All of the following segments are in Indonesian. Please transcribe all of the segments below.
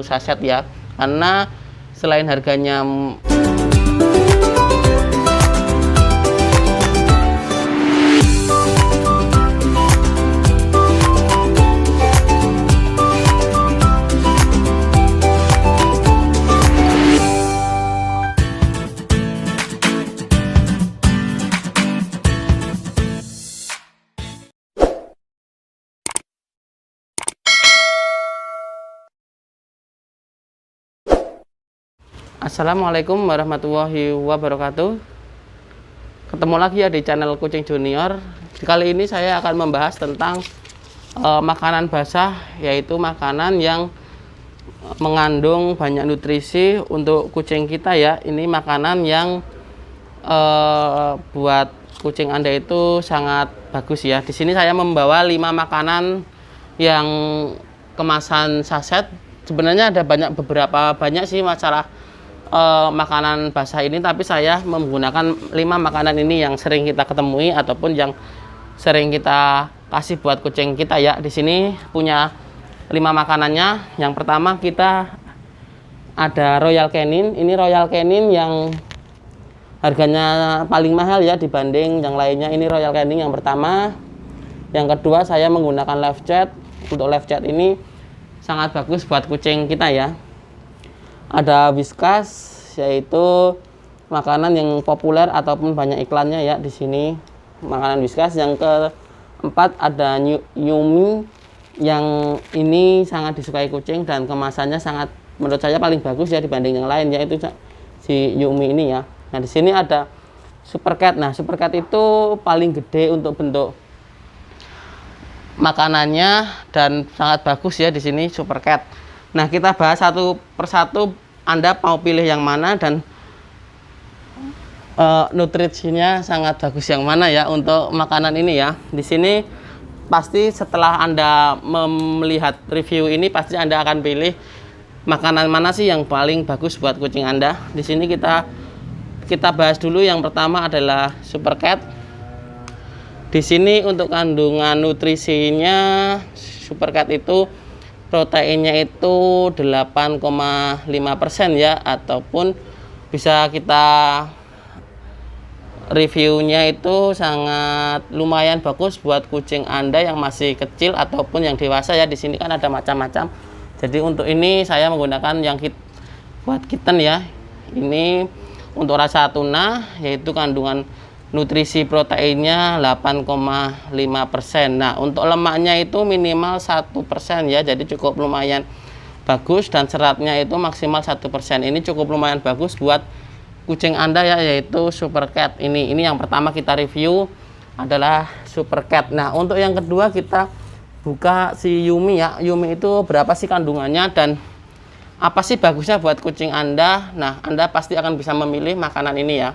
saset ya, karena selain harganya Assalamualaikum warahmatullahi wabarakatuh. Ketemu lagi ya di channel Kucing Junior. Kali ini saya akan membahas tentang makanan basah, yaitu makanan yang mengandung banyak nutrisi untuk kucing kita ya. Ini makanan yang buat kucing Anda itu sangat bagus ya. Di sini saya membawa 5 makanan yang kemasan saset. Sebenarnya ada banyak sih masalah makanan basah ini, tapi saya menggunakan 5 makanan ini yang sering kita ketemui ataupun yang sering kita kasih buat kucing kita ya. Di sini punya 5 makanannya. Yang pertama kita ada Royal Canin. Ini Royal Canin yang harganya paling mahal ya dibanding yang lainnya. Ini Royal Canin yang pertama. Yang kedua saya menggunakan Live Chat. Untuk Live Chat ini sangat bagus buat kucing kita ya. Ada Whiskas, yaitu makanan yang populer ataupun banyak iklannya ya di sini. Makanan Whiskas. Yang keempat ada Yumi, yang ini sangat disukai kucing dan kemasannya sangat, menurut saya paling bagus ya dibanding yang lain, yaitu si Yumi ini ya. Nah di sini ada Super Cat. Nah Super Cat itu paling gede untuk bentuk makanannya dan sangat bagus ya di sini Super Cat. Nah kita bahas satu persatu, Anda mau pilih yang mana dan nutrisinya sangat bagus yang mana ya untuk makanan ini ya. Di sini pasti setelah Anda melihat review ini pasti Anda akan pilih makanan mana sih yang paling bagus buat kucing Anda. Di sini kita bahas dulu yang pertama adalah Super Cat. Di sini untuk kandungan nutrisinya Super Cat itu proteinnya itu 8,5% ya, ataupun bisa kita reviewnya itu sangat lumayan bagus buat kucing Anda yang masih kecil ataupun yang dewasa ya. Di sini kan ada macam-macam. Jadi untuk ini saya menggunakan yang buat kitten ya. Ini untuk rasa tuna, yaitu kandungan nutrisi proteinnya 8,5%. Nah untuk lemaknya itu minimal 1% ya, jadi cukup lumayan bagus, dan seratnya itu maksimal 1%. Ini cukup lumayan bagus buat kucing Anda ya, yaitu Super Cat. Ini yang pertama kita review adalah Super Cat. Nah untuk yang kedua kita buka si Yumi ya. Yumi itu berapa sih kandungannya dan apa sih bagusnya buat kucing Anda. Nah Anda pasti akan bisa memilih makanan ini ya.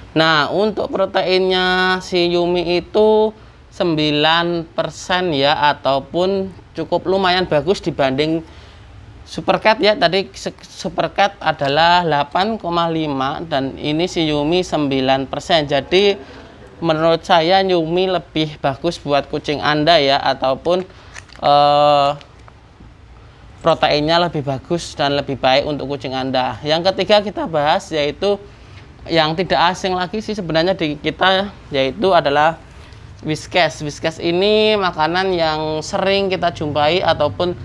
Nah untuk proteinnya si Yumi itu 9% ya, ataupun cukup lumayan bagus dibanding Super Cat ya. Tadi Super Cat adalah 8,5 dan ini si Yumi 9%. Jadi menurut saya Yumi lebih bagus buat kucing Anda ya, ataupun proteinnya lebih bagus dan lebih baik untuk kucing Anda. Yang ketiga kita bahas yaitu yang tidak asing lagi sih sebenarnya di kita, yaitu adalah Whiskas. Whiskas ini makanan yang sering kita jumpai ataupun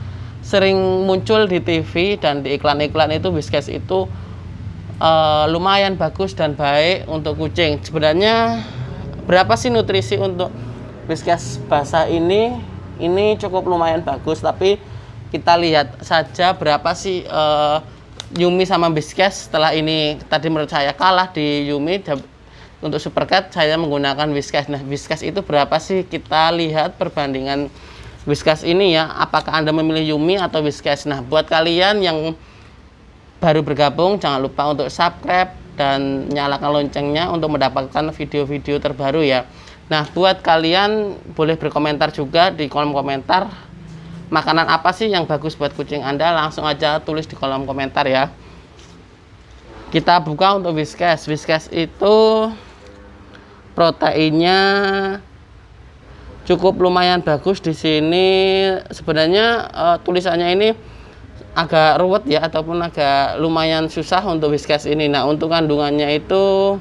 sering muncul di TV dan di iklan-iklan. Itu Whiskas itu lumayan bagus dan baik untuk kucing. Sebenarnya berapa sih nutrisi untuk Whiskas basah ini? Ini cukup lumayan bagus, tapi kita lihat saja berapa sih Yumi sama Whiskas. Setelah ini tadi menurut saya kalah di Yumi. Untuk Super Cat saya menggunakan Whiskas. Nah Whiskas itu berapa sih, kita lihat perbandingan Whiskas ini ya, apakah Anda memilih Yumi atau Whiskas. Nah buat kalian yang baru bergabung jangan lupa untuk subscribe dan nyalakan loncengnya untuk mendapatkan video-video terbaru ya. Nah buat kalian boleh berkomentar juga di kolom komentar, makanan apa sih yang bagus buat kucing Anda. Langsung aja tulis di kolom komentar ya. Kita buka untuk Whiskas. Whiskas itu proteinnya cukup lumayan bagus di sini. Sebenarnya tulisannya ini agak ruwet ya, ataupun agak lumayan susah untuk Whiskas ini. Nah, untuk kandungannya itu,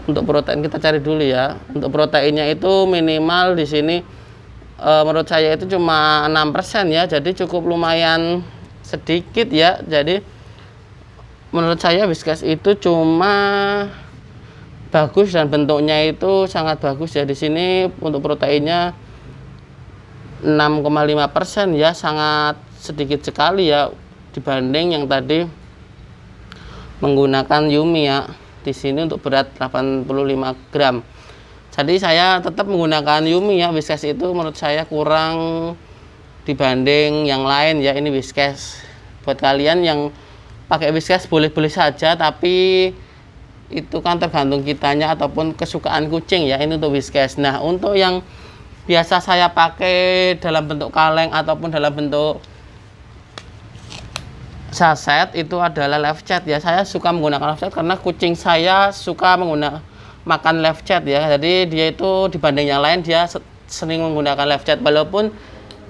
untuk protein kita cari dulu ya. Untuk proteinnya itu minimal di sini menurut saya itu cuma 6% ya, jadi cukup lumayan sedikit ya. Jadi menurut saya Whiskas itu cuma bagus dan bentuknya itu sangat bagus ya. Di sini untuk proteinnya 6,5% ya, sangat sedikit sekali ya dibanding yang tadi menggunakan Yumi ya. Di sini untuk berat 85 gram. Jadi saya tetap menggunakan Yumi ya. Whiskas itu menurut saya kurang dibanding yang lain ya. Ini Whiskas. Buat kalian yang pakai Whiskas boleh-boleh saja, tapi itu kan tergantung kitanya ataupun kesukaan kucing ya. Ini untuk Whiskas. Nah, untuk yang biasa saya pakai dalam bentuk kaleng ataupun dalam bentuk saset itu adalah Live Chat ya. Saya suka menggunakan Live Chat karena kucing saya suka makan Live Chat ya. Jadi dia itu dibanding yang lain dia sering menggunakan Live Chat, walaupun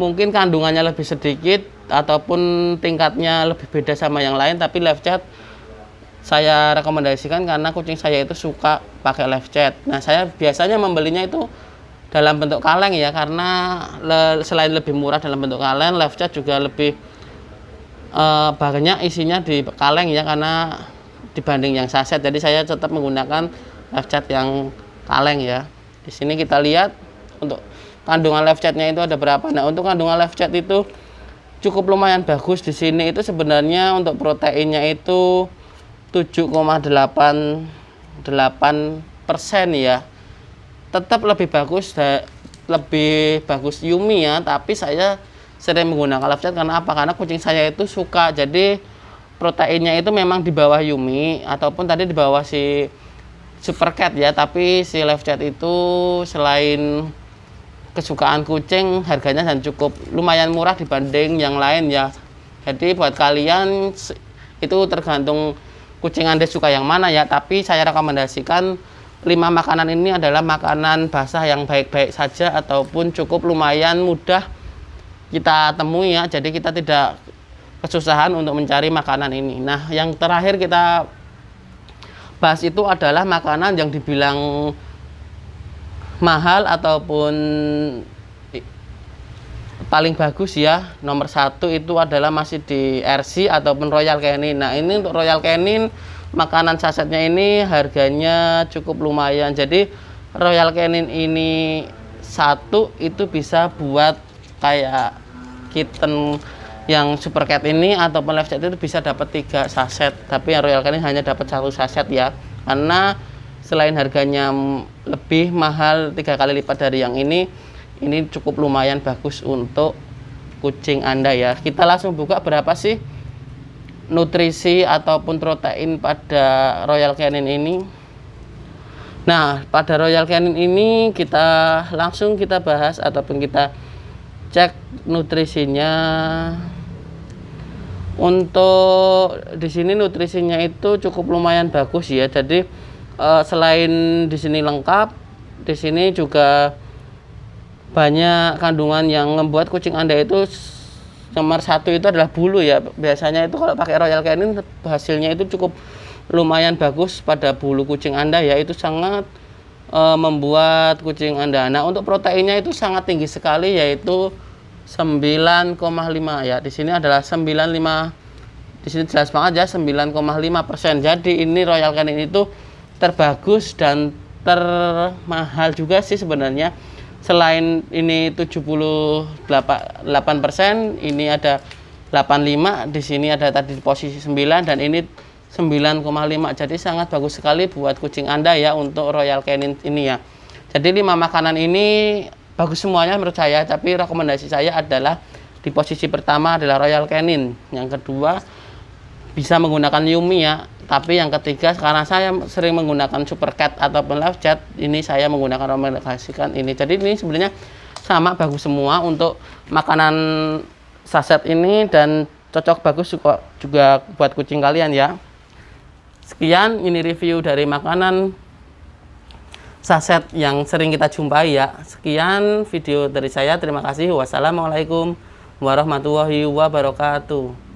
mungkin kandungannya lebih sedikit ataupun tingkatnya lebih beda sama yang lain, tapi Live Chat saya rekomendasikan karena kucing saya itu suka pakai Live Chat. Nah, saya biasanya membelinya itu dalam bentuk kaleng ya, karena selain lebih murah dalam bentuk kaleng, Live Chat juga lebih banyak isinya di kaleng ya, karena dibanding yang saset. Jadi saya tetap menggunakan Live Chat yang kaleng ya. Di sini kita lihat untuk kandungan Live Chatnya itu ada berapa. Nah, untuk kandungan Live Chat itu cukup lumayan bagus. Di sini itu sebenarnya untuk proteinnya itu 7,88% ya. Tetap lebih bagus Yumi ya, tapi saya sering menggunakan Live Chat karena apa? Karena kucing saya itu suka. Jadi proteinnya itu memang di bawah Yumi ataupun tadi di bawah si Super Cat ya, tapi si Live Chat itu selain kesukaan kucing, harganya dan cukup lumayan murah dibanding yang lain ya. Jadi buat kalian itu tergantung kucing Anda suka yang mana ya, tapi saya rekomendasikan 5 makanan ini adalah makanan basah yang baik-baik saja ataupun cukup lumayan mudah kita temui ya. Jadi kita tidak kesusahan untuk mencari makanan ini. Nah, yang terakhir kita bahas itu adalah makanan yang dibilang mahal ataupun paling bagus ya. Nomor 1 itu adalah masih di RC ataupun Royal Canin. Nah, ini untuk Royal Canin makanan sasetnya ini harganya cukup lumayan. Jadi Royal Canin ini satu itu bisa buat kayak kitten yang Super Cat ini ataupun Live Chat itu bisa dapat 3 saset, tapi yang Royal Canin hanya dapat 1 saset ya, karena selain harganya lebih mahal 3 kali lipat dari yang ini cukup lumayan bagus untuk kucing Anda ya. Kita langsung buka berapa sih nutrisi ataupun protein pada Royal Canin ini. Nah, pada Royal Canin ini kita bahas ataupun kita cek nutrisinya. Untuk di sini nutrisinya itu cukup lumayan bagus ya. Jadi selain di sini lengkap, di sini juga banyak kandungan yang membuat kucing Anda itu nomor 1 itu adalah bulu ya. Biasanya itu kalau pakai Royal Canin hasilnya itu cukup lumayan bagus pada bulu kucing Anda ya. Itu sangat membuat kucing Anda. Nah, untuk proteinnya itu sangat tinggi sekali, yaitu 9,5 ya. Di sini adalah 95. Di sini jelas banget ya 9,5%. Jadi ini Royal Canin itu terbagus dan termahal juga sih sebenarnya. Selain ini 78%, ini ada 85, di sini ada tadi di posisi 9 dan ini 9,5. Jadi sangat bagus sekali buat kucing Anda ya untuk Royal Canin ini ya. Jadi 5 makanan ini bagus semuanya menurut saya, tapi rekomendasi saya adalah di posisi pertama adalah Royal Canin, yang kedua bisa menggunakan Yumi ya, tapi yang ketiga karena saya sering menggunakan Super Cat ataupun Live Chat, ini saya menggunakan rekomendasikan ini. Jadi ini sebenarnya sama bagus semua untuk makanan saset ini dan cocok bagus juga buat kucing kalian ya. Sekian ini review dari makanan saset yang sering kita jumpai ya. Sekian video dari saya. Terima kasih. Wassalamualaikum warahmatullahi wabarakatuh.